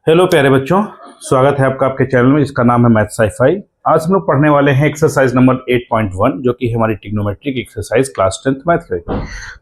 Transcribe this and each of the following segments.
Hello प्यारे बच्चों, स्वागत है आपका आपके चैनल में जिसका नाम है मैथ साई-फाई। आज हम लोग पढ़ने वाले हैं एक्सरसाइज नंबर 8.1 जो कि हमारी ट्रिग्नोमेट्री की एक्सरसाइज क्लास 10th मैथ की।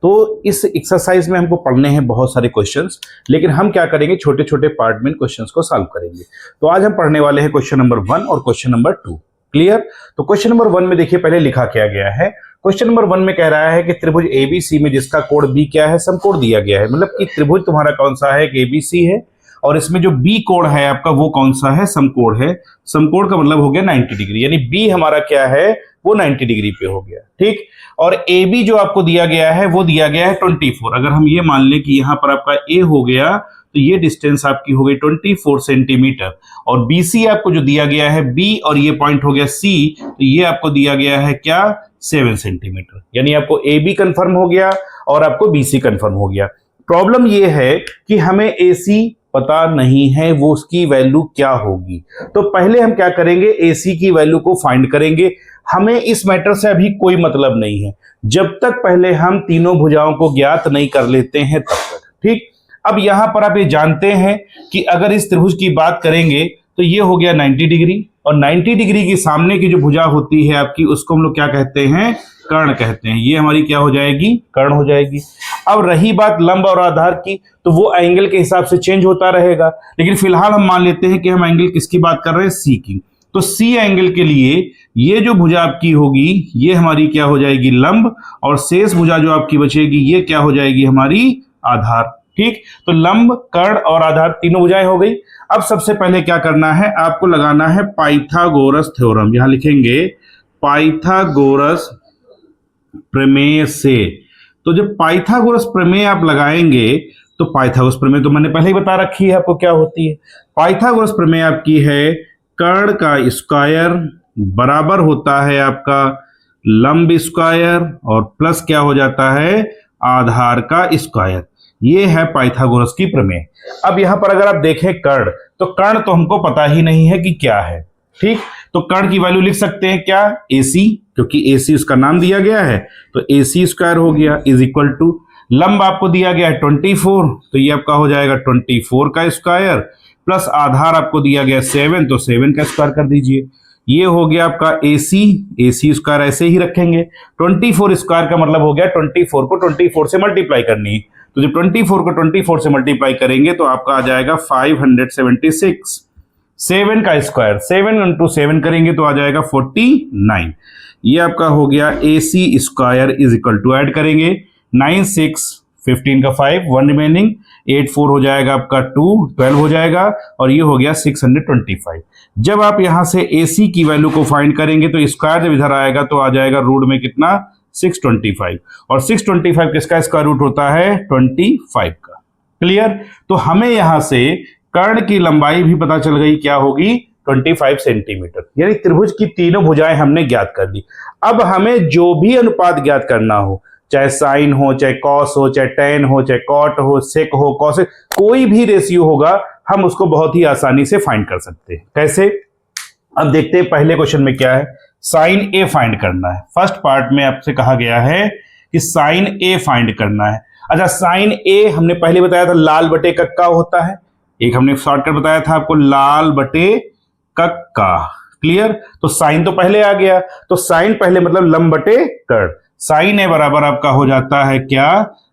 तो इस एक्सरसाइज में हमको पढ़ने हैं बहुत सारे क्वेश्चंस, लेकिन हम क्या करेंगे, छोटे छोटे पार्ट में क्वेश्चंस को सॉल्व करेंगे। तो आज हम पढ़ने वाले हैं क्वेश्चन नंबर 1 और क्वेश्चन नंबर 2। क्लियर? तो क्वेश्चन नंबर 1 में देखिए पहले लिखा क्या गया है। क्वेश्चन नंबर 1 में कह रहा है कि त्रिभुज एबीसी में जिसका कोण बी क्या है, समकोण दिया गया है। मतलब कि त्रिभुज तुम्हारा कौन सा है, एबीसी है, और इसमें जो बी कोण है आपका वो कौन सा है, समकोण है। समकोण का मतलब हो गया 90 डिग्री, यानी बी हमारा क्या है, वो 90 डिग्री पे हो गया। ठीक। और ए बी जो आपको दिया गया है वो दिया गया है 24। अगर हम ये मान लें कि यहां पर आपका ए हो गया तो ये डिस्टेंस आपकी हो गई 24 सेंटीमीटर, और बी सी आपको जो दिया गया है बी, और ये पॉइंट हो गया सी, तो ये आपको दिया गया है क्या, 7 सेंटीमीटर। यानी आपको ए बी कंफर्म हो गया और आपको बी सी कंफर्म हो गया। प्रॉब्लम ये है कि हमें ए सी पता नहीं है वो उसकी वैल्यू क्या होगी। तो पहले हम क्या करेंगे, एसी की वैल्यू को फाइंड करेंगे। हमें इस मैटर से अभी कोई मतलब नहीं है जब तक पहले हम तीनों भुजाओं को ज्ञात नहीं कर लेते हैं तब तक। ठीक। अब यहां पर आप ये जानते हैं कि अगर इस त्रिभुज की बात करेंगे तो ये हो गया 90 डिग्री, और 90 डिग्री के सामने की जो भुजा होती है आपकी उसको हम लोग क्या कहते हैं, कर्ण कहते हैं। ये हमारी क्या हो जाएगी, कर्ण हो जाएगी। अब रही बात लंब और आधार की, तो वो एंगल के हिसाब से चेंज होता रहेगा, लेकिन फिलहाल हम मान लेते हैं कि हम एंगल किसकी बात कर रहे हैं, सी की। तो सी एंगल के लिए ये जो भुजा आपकी होगी ये हमारी क्या हो जाएगी, लंब, और शेष भुजा जो आपकी बचेगी ये क्या हो जाएगी, हमारी आधार। ठीक। तो लंब, कर्ण और आधार तीनों भुजाएं हो गई। अब सबसे पहले क्या करना है, आपको लगाना है पाइथागोरस थ्योरम। यहां लिखेंगे पाइथागोरस प्रमेय से। तो जब पाइथागोरस प्रमेय आप लगाएंगे तो पाइथागोरस प्रमेय तो मैंने पहले ही बता रखी है आपको क्या होती है। पाइथागोरस प्रमेय आपकी है कर्ण का स्क्वायर बराबर होता है आपका लंब स्क्वायर, और प्लस क्या हो जाता है, आधार का स्क्वायर। ये है पाइथागोरस की प्रमेय। अब यहां पर अगर आप देखें कर्ण, तो कर्ण तो हमको पता ही नहीं है कि क्या है। ठीक। तो कर्ण की वैल्यू लिख सकते हैं क्या, AC, क्योंकि AC उसका नाम दिया गया है, तो AC स्क्वायर हो गया इज इक्वल टू, लंब आपको दिया गया है 24, तो ये आपका हो जाएगा 24 का स्क्वायर, प्लस आधार आपको दिया गया 7, तो 7 का स्क्वायर कर दीजिए। ये हो गया आपका AC स्क्वायर ऐसे ही रखेंगे। 24 स्क्वायर का मतलब हो गया 24 को 24 से मल्टीप्लाई करनी है, तो जब 24 को 24 से मल्टीप्लाई करेंगे तो आपका आ जाएगा 576। 7 का स्क्वायर 7 इंटू 7 करेंगे तो आ जाएगा 49। ये आपका हो गया AC square is equal to, add करेंगे 9 6 15 का 5 1 रिमेनिंग 8 4 हो जाएगा आपका 2 12 हो जाएगा, और ये हो गया 625। जब आप यहां से AC की वैल्यू को फाइंड करेंगे तो स्क्वायर जब इधर आएगा तो आ जाएगा रूट में कितना, 625, और 625 किसका स्क्वायर रूट होता है, 25 का। क्लियर? तो हमें यहां से कर्ण की लंबाई भी पता चल गई, क्या होगी, 25 सेंटीमीटर। यानी त्रिभुज की तीनों भुजाएं हमने ज्ञात कर दी। अब हमें जो भी अनुपात ज्ञात करना हो, चाहे साइन हो, चाहे कॉस हो, चाहे टेन हो, चाहे कॉट हो, सेक हो, कॉसेक, कोई भी रेशियो होगा हम उसको बहुत ही आसानी से फाइंड कर सकते हैं। कैसे? अब देखते हैं पहले क्वेश्चन में क्या है, साइन ए फाइंड करना है। फर्स्ट पार्ट में आपसे कहा गया है कि साइन ए फाइंड करना है। अच्छा, साइन ए हमने पहले बताया था लाल बटे कक्का होता है, एक हमने शॉर्टकट बताया था आपको, लाल बटे कक्का। क्लियर? तो साइन तो पहले आ गया, तो साइन पहले मतलब लंब बटे कर्ण। साइन ए बराबर आपका हो जाता है क्या,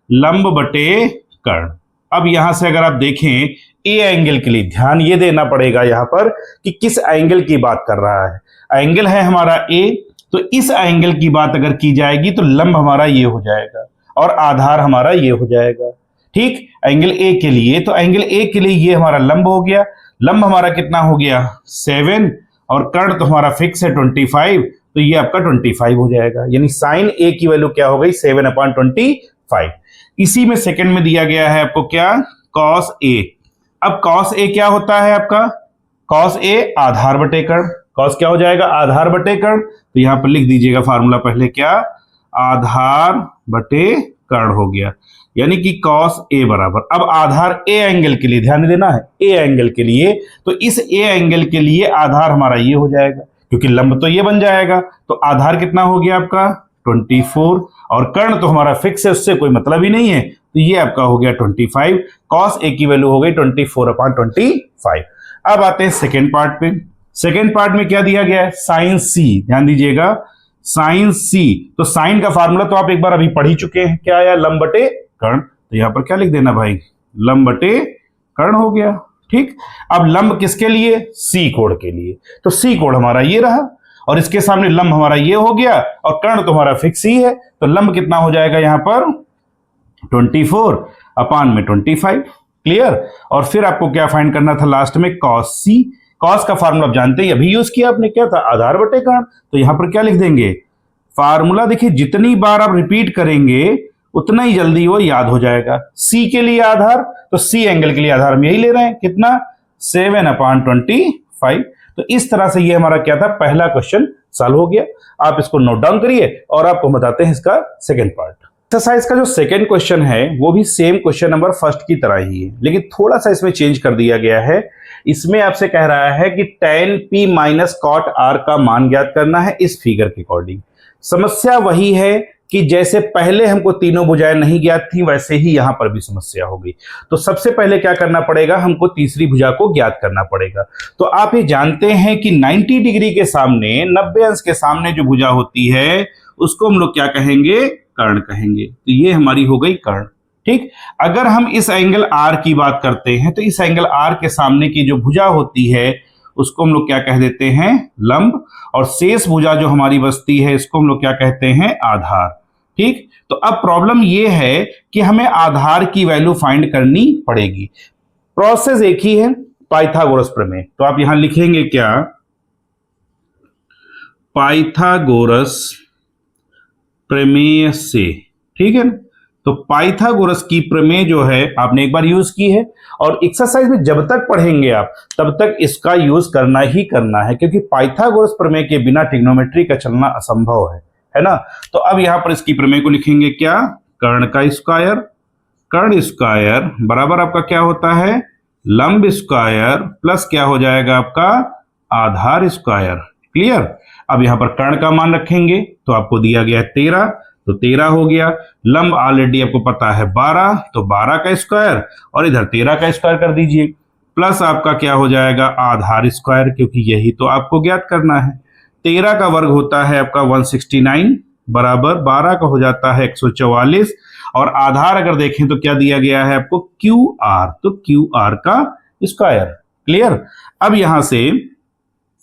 लंब बटे कर्ण। अब यहां से अगर आप देखें ए एंगल के लिए ध्यान ये देना पड़ेगा यहां पर कि किस एंगल की बात कर रहा है। एंगल है हमारा ए, तो इस एंगल की बात अगर की जाएगी तो लंब हमारा ये हो जाएगा और आधार हमारा ये हो जाएगा। ठीक। एंगल ए के लिए, तो एंगल ए के लिए ये हमारा लंब हो गया। लंब हमारा कितना हो गया, 7, और कर्ण तो हमारा फिक्स है 25, तो ये आपका 25 हो जाएगा। यानी साइन ए की वैल्यू क्या हो गई, 7/25। इसी में सेकंड में दिया गया है आपको क्या, कॉस ए। अब कॉस ए क्या होता है आपका, कॉस ए आधार बटे कर्ण। कॉस क्या हो जाएगा, आधार बटे कर्ण। तो यहां पर लिख दीजिएगा फार्मूला पहले, क्या, आधार बटे कर्ण हो गया। यानी कि कॉस ए बराबर, अब आधार ए एंगल के लिए ध्यान देना है, ए एंगल के लिए, तो इस ए एंगल के लिए आधार हमारा ये हो जाएगा, क्योंकि लंब तो ये बन जाएगा, तो आधार कितना हो गया आपका 24, और कर्ण तो हमारा फिक्स है, उससे कोई मतलब ही नहीं है, तो ये आपका हो गया 25, cos A की वैल्यू हो गई 24/25। अब आते हैं सेकेंड पार्ट पे। सेकेंड पार्ट में क्या दिया गया है, साइन C, ध्यान दीजिएगा साइन C। तो साइन का फार्मूला तो आप एक बार अभी पढ़ ही चुके हैं, क्या आया, लंब बटे कर्ण। तो यहां पर क्या लिख देना भाई, लंब बटे कर्ण हो गया। ठीक, अब लंब किसके लिए, C कोण के लिए। तो C कोण हमारा ये रहा और इसके सामने लंब हमारा ये हो गया और कर्ण तो हमारा फिक्स ही है। तो लंब कितना हो जाएगा यहां पर 24/25। क्लियर। और फिर आपको क्या फाइंड करना था लास्ट में, cos C। cos का फार्मूला आप जानते ही, अभी यूज किया आपने, क्या था, आधार बटे कर्ण। तो यहां पर क्या लिख देंगे, फार्मूला देखिए जितनी बार आप रिपीट करेंगे उतना ही जल्दी वो याद हो जाएगा। C के लिए आधार, तो C एंगल के लिए आधार हम यही ले रहे हैं, कितना, 7/25। तो इस तरह से ये हमारा क्या था, पहला क्वेश्चन सॉल्व हो गया। आप इसको नोट डाउन करिए और आपको बताते हैं इसका सेकंड पार्ट। एक्सरसाइज का जो सेकंड क्वेश्चन है वो भी सेम क्वेश्चन नंबर फर्स्ट की तरह ही है, लेकिन थोड़ा सा इसमें चेंज कर दिया गया है। इसमें आपसे कह रहा है कि tan P minus cot R का मान ज्ञात करना है इस फिगर के अकॉर्डिंग। समस्या वही है कि जैसे पहले हमको तीनों भुजाएं नहीं ज्ञात थी, वैसे ही यहां पर भी समस्या हो गई। तो सबसे पहले क्या करना पड़ेगा, हमको तीसरी भुजा को ज्ञात करना पड़ेगा। तो आप ये जानते हैं कि 90 डिग्री के सामने, 90 अंश के सामने जो भुजा होती है उसको हम लोग क्या कहेंगे, कर्ण कहेंगे। तो ये हमारी हो गई कर्ण। ठीक, अगर हम इस एंगल R की बात करते हैं तो इस एंगल R के सामने की जो भुजा होती है उसको हम लोग क्या कह देते हैं, लंब। और शेष भुजा जो हमारी बचती है इसको हम लोग क्या कहते हैं, आधार। ठीक, तो अब प्रॉब्लम ये है कि हमें आधार की वैल्यू फाइंड करनी पड़ेगी। प्रोसेस एक ही है, पाइथागोरस प्रमेय। तो आप यहां लिखेंगे क्या, पाइथागोरस प्रमेय से। ठीक है ना, तो पाइथागोरस की प्रमेय जो है आपने एक बार यूज की है और एक्सरसाइज में जब तक पढ़ेंगे आप तब तक इसका यूज करना ही करना है, क्योंकि पाइथागोरस प्रमेय के बिना ट्रिग्नोमेट्री का चलना असंभव है ना। तो अब यहां पर इसकी प्रमेय को लिखेंगे क्या, कर्ण का स्क्वायर, कर्ण स्क्वायर बराबर आपका क्या होता है, लंब स्क्वायर प्लस क्या हो जाएगा आपका, आधार स्क्वायर। क्लियर। अब यहां पर कर्ण का मान रखेंगे तो आपको दिया गया है 13, तो 13 हो गया। लंब ऑलरेडी आपको पता है 12, तो 12 का स्क्वायर और इधर 13 का स्क्वायर कर दीजिए, प्लस आपका क्या हो जाएगा, आधार स्क्वायर, क्योंकि यही तो आपको ज्ञात करना है। 13 का वर्ग होता है आपका 169 बराबर 12 का हो जाता है 144 और आधार अगर देखें तो क्या दिया गया है आपको, QR, तो QR का स्क्वायर। क्लियर। अब यहां से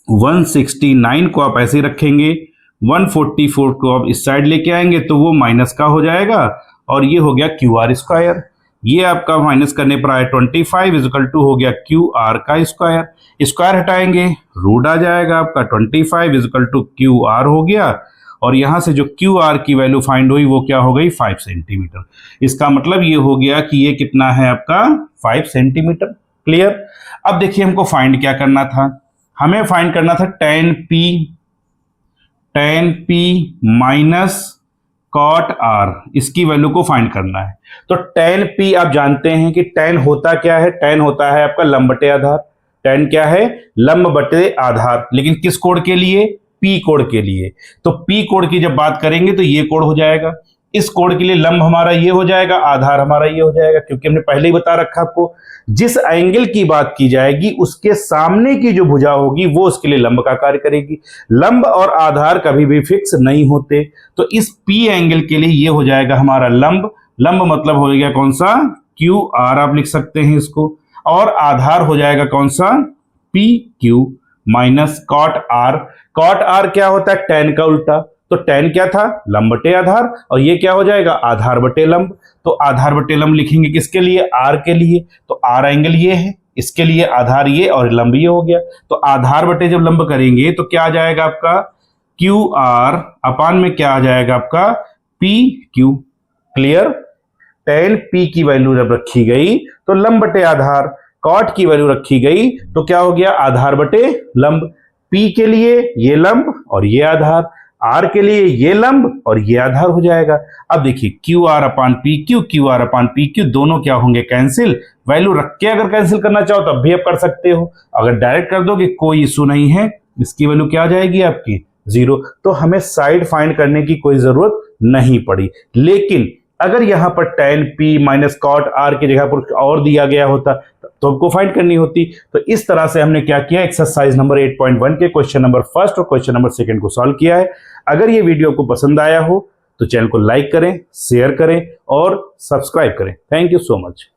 169 को आप ऐसे रखेंगे, 144 को आप इस साइड लेके आएंगे तो वो माइनस का हो जाएगा और ये हो गया QR स्क्वायर। ये आपका माइनस करने पर आया 25 इक्वल टू हो गया QR का स्क्वायर। स्क्वायर हटाएंगे रूट आ जाएगा आपका, 25 इक्वल टू QR हो गया और यहां से जो QR की वैल्यू फाइंड हुई वो क्या हो गई, 5 सेंटीमीटर। इसका मतलब ये हो गया कि ये कितना है आपका, 5 सेंटीमीटर। क्लियर। अब देखिए हमको फाइंड क्या करना था, हमें फाइंड करना था tan P minus cot R, इसकी वैल्यू को फाइंड करना है। तो tan P आप जानते हैं कि tan होता क्या है, tan होता है आपका लंब बटे आधार। tan क्या है, लंब बटे आधार, लेकिन किस कोण के लिए, P कोण के लिए। तो P कोण की जब बात करेंगे तो ये कोण हो जाएगा, इस कोण के लिए लंब हमारा ये हो जाएगा, आधार हमारा ये हो जाएगा, क्योंकि हमने पहले ही बता रखा आपको जिस एंगल की बात की जाएगी उसके सामने की जो भुजा होगी वो उसके लिए लंब का कार्य करेगी। लंब और आधार कभी भी फिक्स नहीं होते, तो इस P एंगल के लिए ये हो जाएगा हमारा लंब। लंब मतलब हो गया कौन सा, QR आप लिख सकते हैं इसको, और आधार हो जाएगा कौन सा, PQ minus cot R। cot R क्या होता है, tan का उल्टा, तो tan क्या था, लंब बटे आधार, और ये क्या हो जाएगा, आधार बटे लंब। तो आधार बटे लंब लिखेंगे किसके लिए, R के लिए, तो R एंगल ये है, इसके लिए आधार ये और लंब ये हो गया। तो आधार बटे जब लंब करेंगे तो क्या आ जाएगा आपका, QR अपान में क्या आ जाएगा आपका, PQ। क्लियर। tan P की वैल्यू जब रखी गई तो लंब बटे आधार, cot की वैल्यू रखी गई तो क्या हो गया, आधार बटे लंब। P के लिए ये लंब और ये आधार, R के लिए ये लंब और ये आधार हो जाएगा। अब देखिए QR अपान PQ, QR अपान PQ दोनों क्या होंगे, कैंसिल। वैल्यू रख के अगर कैंसिल करना चाहो तब भी आप कर सकते हो, अगर डायरेक्ट कर दोगे कोई इशू नहीं है। इसकी वैल्यू क्या आ जाएगी आपकी, 0। तो हमें साइड फाइंड करने की कोई जरूरत नहीं पड़ी, लेकिन अगर यहाँ पर tan p minus cot r की जगह पर और दिया गया होता तो हमको फाइंड करनी होती। तो इस तरह से हमने क्या किया, एक्सरसाइज नंबर 8.1 के क्वेश्चन नंबर फर्स्ट और क्वेश्चन नंबर सेकंड को सॉल्व किया है। अगर ये वीडियो आपको पसंद आया हो तो चैनल को लाइक करें, शेयर करें और सब्सक्राइब करें। Thank you so much.